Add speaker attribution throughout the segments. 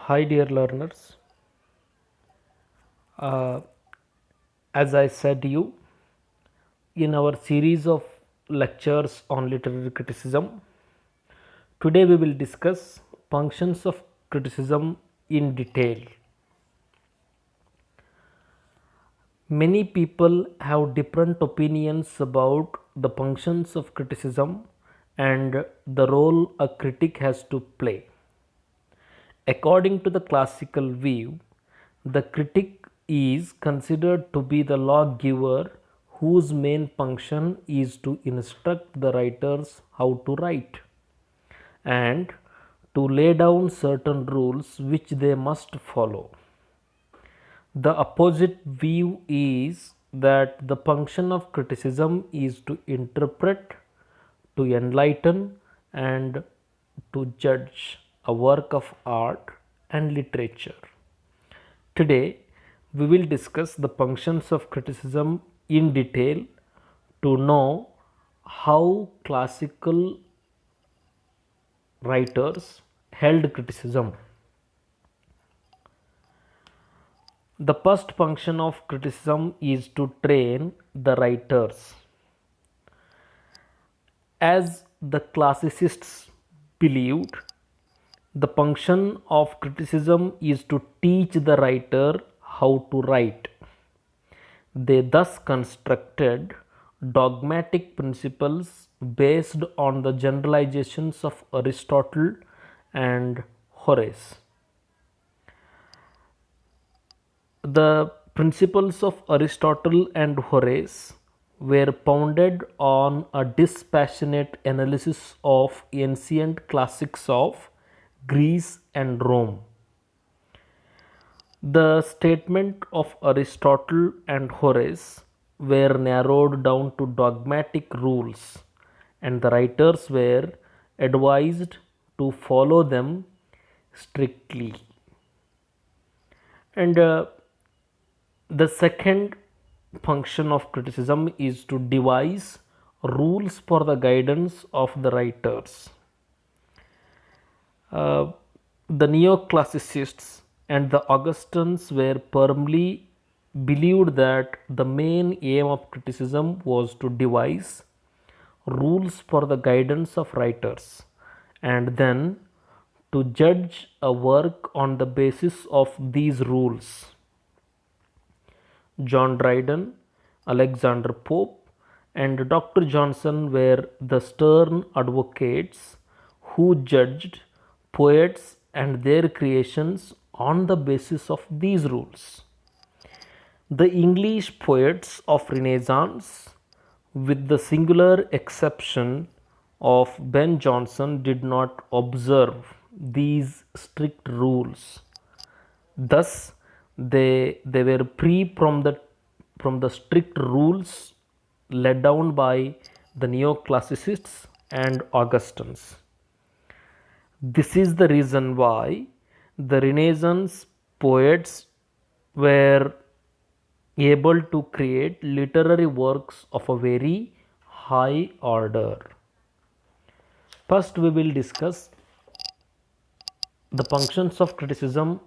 Speaker 1: Hi, dear learners. Uh, as I said you, in our series of lectures on literary criticism, today we will discuss functions of criticism in detail. Many people have different opinions about the functions of criticism and the role a critic has to play. According to the classical view, the critic is considered to be the lawgiver whose main function is to instruct the writers how to write and to lay down certain rules which they must follow. The opposite view is that the function of criticism is to interpret, to enlighten, and to judge a work of art and literature. Today, we will discuss the functions of criticism in detail to know how classical writers held criticism. The first function of criticism is to train the writers. As the classicists believed, the function of criticism is to teach the writer how to write. They thus constructed dogmatic principles based on the generalizations of Aristotle and Horace. The principles of Aristotle and Horace were founded on a dispassionate analysis of ancient classics of Greece and Rome. The statement of Aristotle and Horace were narrowed down to dogmatic rules, and the writers were advised to follow them strictly. And the second function of criticism is to devise rules for the guidance of the writers. The neoclassicists and the Augustans were firmly believed that the main aim of criticism was to devise rules for the guidance of writers and then to judge a work on the basis of these rules. John Dryden, Alexander Pope, and Dr. Johnson were the stern advocates who judged poets and their creations on the basis of these rules. The English poets of Renaissance, with the singular exception of Ben Jonson, did not observe these strict rules. Thus, they were free from the strict rules laid down by the neoclassicists and Augustans. This is the reason why the Renaissance poets were able to create literary works of a very high order. First, we will discuss the functions of criticism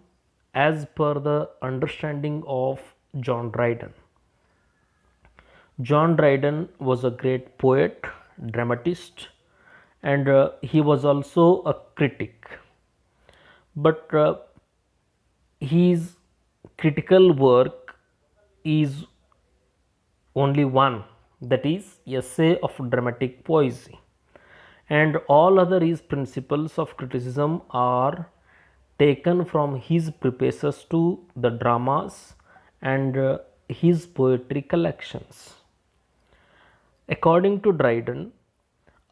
Speaker 1: as per the understanding of John Dryden. John Dryden was a great poet, dramatist, and he was also a critic. But his critical work is only one, that is, essay of dramatic poesy, and all other his principles of criticism are taken from his prefaces to the dramas and his poetry collections. According to Dryden,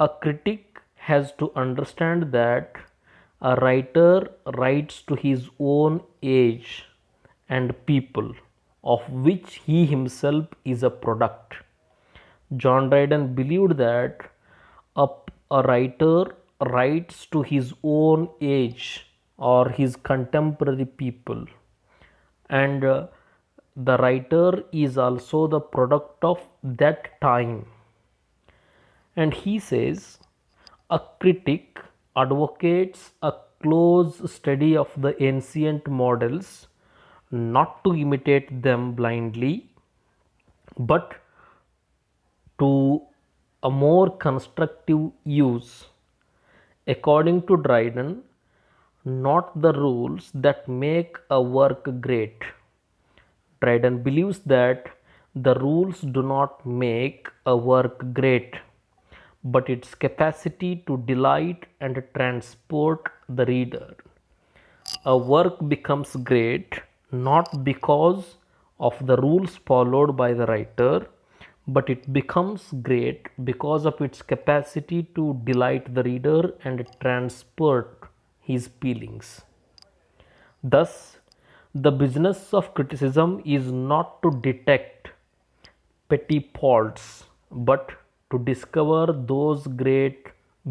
Speaker 1: a critic has to understand that a writer writes to his own age and people, of which he himself is a product. John Dryden believed that a writer writes to his own age or his contemporary people, and the writer is also the product of that time. And he says a critic advocates a close study of the ancient models, not to imitate them blindly, but to a more constructive use. According to Dryden, not the rules that make a work great. Dryden believes that the rules do not make a work great, but its capacity to delight and transport the reader. A work becomes great not because of the rules followed by the writer, but it becomes great because of its capacity to delight the reader and transport his feelings. Thus, the business of criticism is not to detect petty faults, but to discover those great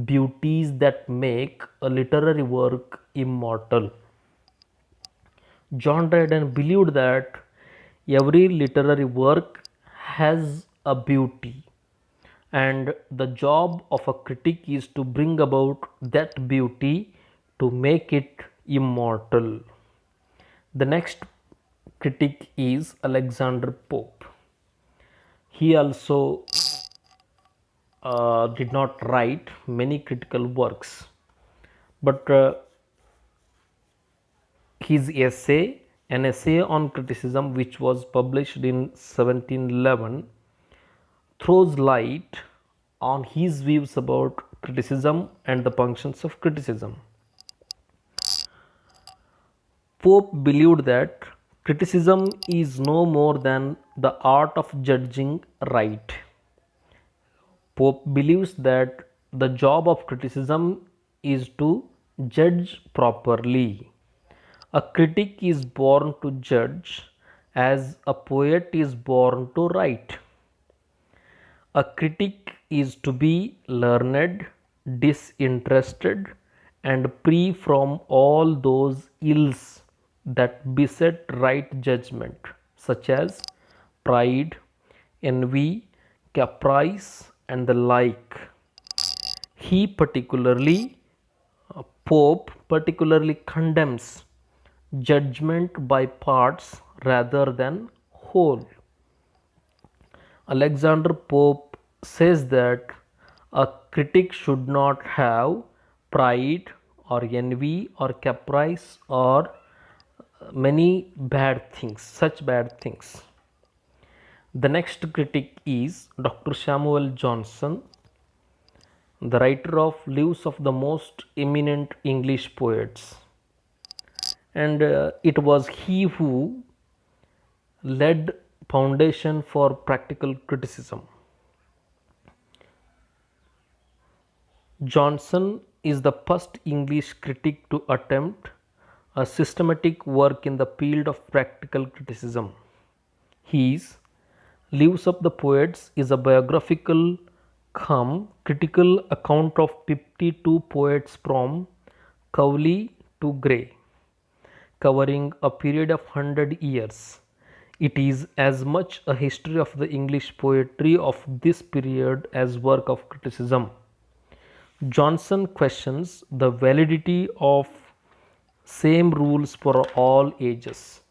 Speaker 1: beauties that make a literary work immortal. John Dryden believed that every literary work has a beauty, and the job of a critic is to bring about that beauty to make it immortal. The next critic is Alexander Pope. He also did not write many critical works, but his essay, an essay on criticism, which was published in 1711, throws light on his views about criticism and the functions of criticism. Pope believed that criticism is no more than the art of judging right. Pope believes that the job of criticism is to judge properly. A critic is born to judge as a poet is born to write. A critic is to be learned, disinterested, and free from all those ills that beset right judgment, such as pride, envy, caprice, and the like. He particularly, Pope particularly condemns judgment by parts rather than whole. Alexander Pope says that a critic should not have pride or envy or caprice or many bad things, such bad things. The next critic is Dr. Samuel Johnson, the writer of Lives of the most eminent English poets. And it was he who led foundation for practical criticism. Johnson is the first English critic to attempt a systematic work in the field of practical criticism. His Lives of the Poets is a biographical cum critical account of 52 poets from Cowley to Gray, covering a period of 100 years. It is as much a history of the English poetry of this period as work of criticism. Johnson questions the validity of same rules for all ages.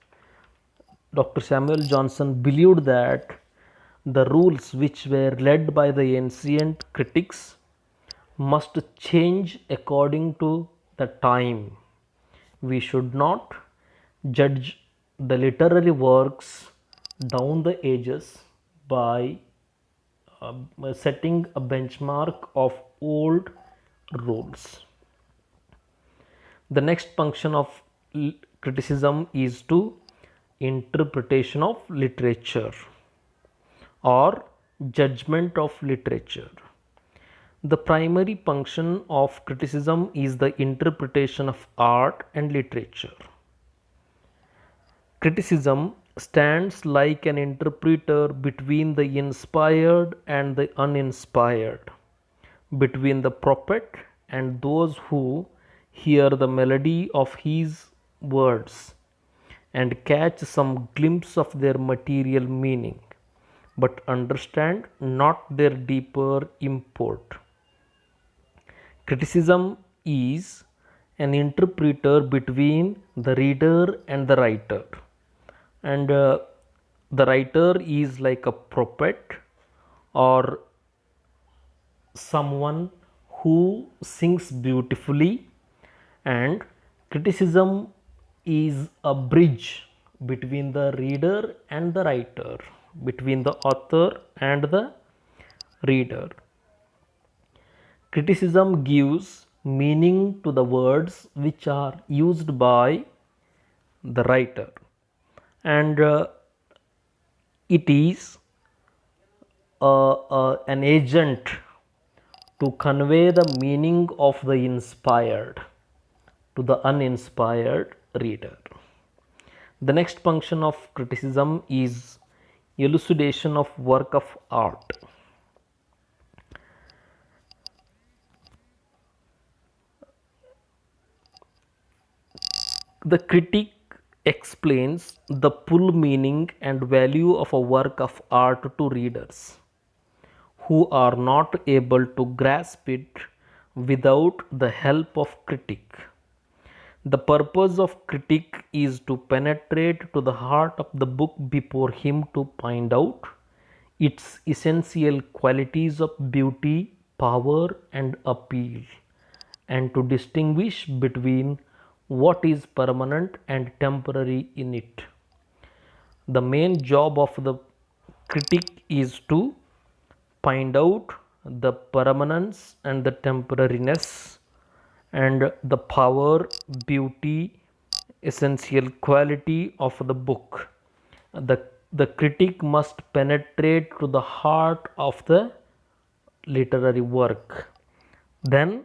Speaker 1: Dr. Samuel Johnson believed that the rules which were led by the ancient critics must change according to the time. We should not judge the literary works down the ages by setting a benchmark of old rules. The next function of criticism is to interpretation of literature or judgment of literature. The primary function of criticism is the interpretation of art and literature. Criticism stands like an interpreter between the inspired and the uninspired, between the prophet and those who hear the melody of his words and catch some glimpse of their material meaning, but understand not their deeper import. Criticism is an interpreter between the reader and the writer. And the writer is like a prophet or someone who sings beautifully, and criticism is a bridge between the reader and the writer, between the author and the reader. Criticism gives meaning to the words which are used by the writer, and it is an agent to convey the meaning of the inspired to the uninspired reader. The next function of criticism is elucidation of work of art. The critic explains the full meaning and value of a work of art to readers who are not able to grasp it without the help of critic. The purpose of critic is to penetrate to the heart of the book before him to find out its essential qualities of beauty, power, and appeal, and to distinguish between what is permanent and temporary in it. The main job of the critic is to find out the permanence and the temporariness and the power, beauty, essential quality of the book. The critic must penetrate to the heart of the literary work. Then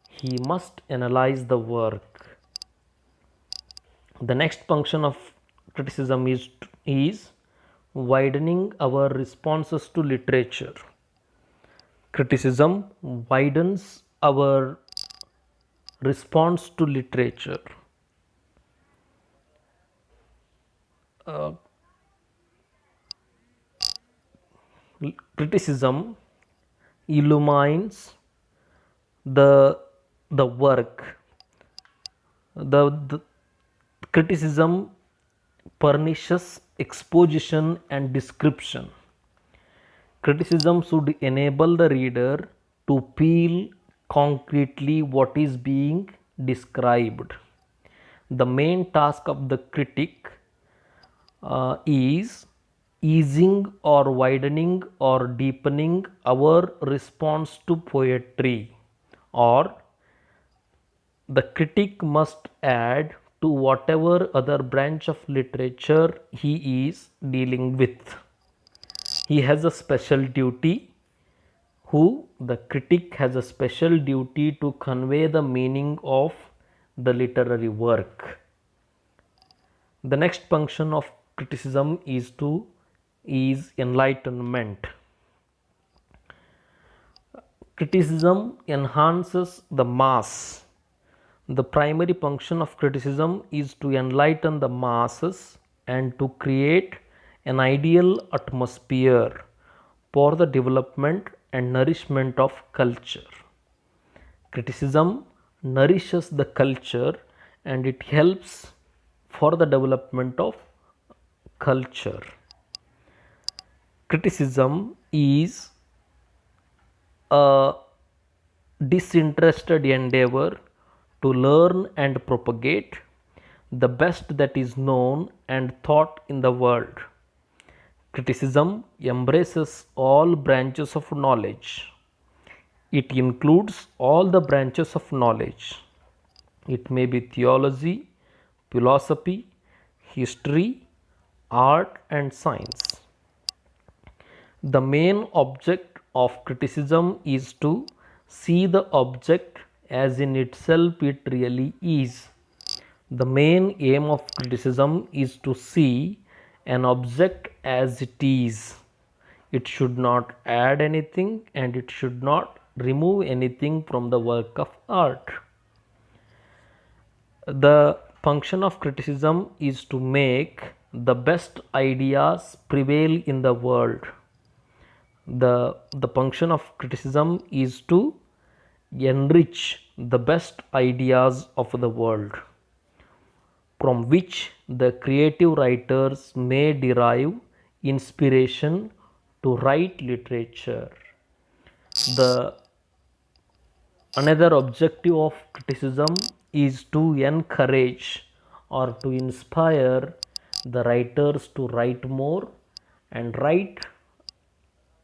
Speaker 1: he must analyze the work. The next function of criticism is widening our responses to literature. Criticism widens our response to literature. Criticism illumines the work. The criticism furnishes exposition and description. Criticism should enable the reader to feel concretely what is being described. The main task of the critic is easing or widening or deepening our response to poetry, or the critic must add to whatever other branch of literature he is dealing with. He has a special duty. The critic has a special duty to convey the meaning of the literary work. The next function of criticism is enlightenment. Criticism enhances the mass. The primary function of criticism is to enlighten the masses and to create an ideal atmosphere for the development and nourishment of culture. Criticism nourishes the culture and it helps for the development of culture. Criticism is a disinterested endeavor to learn and propagate the best that is known and thought in the world. Criticism embraces all branches of knowledge. It includes all the branches of knowledge. It may be theology, philosophy, history, art, and science. The main object of criticism is to see the object as in itself it really is. The main aim of criticism is to see an object as it is. It should not add anything and it should not remove anything from the work of art. The function of criticism is to make the best ideas prevail in the world. The function of criticism is to enrich the best ideas of the world, from which the creative writers may derive inspiration to write literature. The another objective of criticism is to encourage or to inspire the writers to write more and write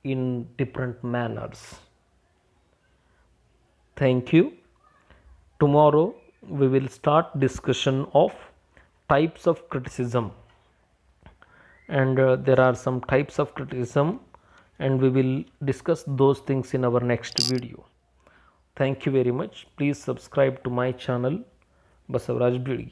Speaker 1: in different manners. Thank you. Tomorrow we will start discussion of types of criticism, and there are some types of criticism, and we will discuss those things in our next video. Thank you very much. Please subscribe to my channel Basavaraj Bidi.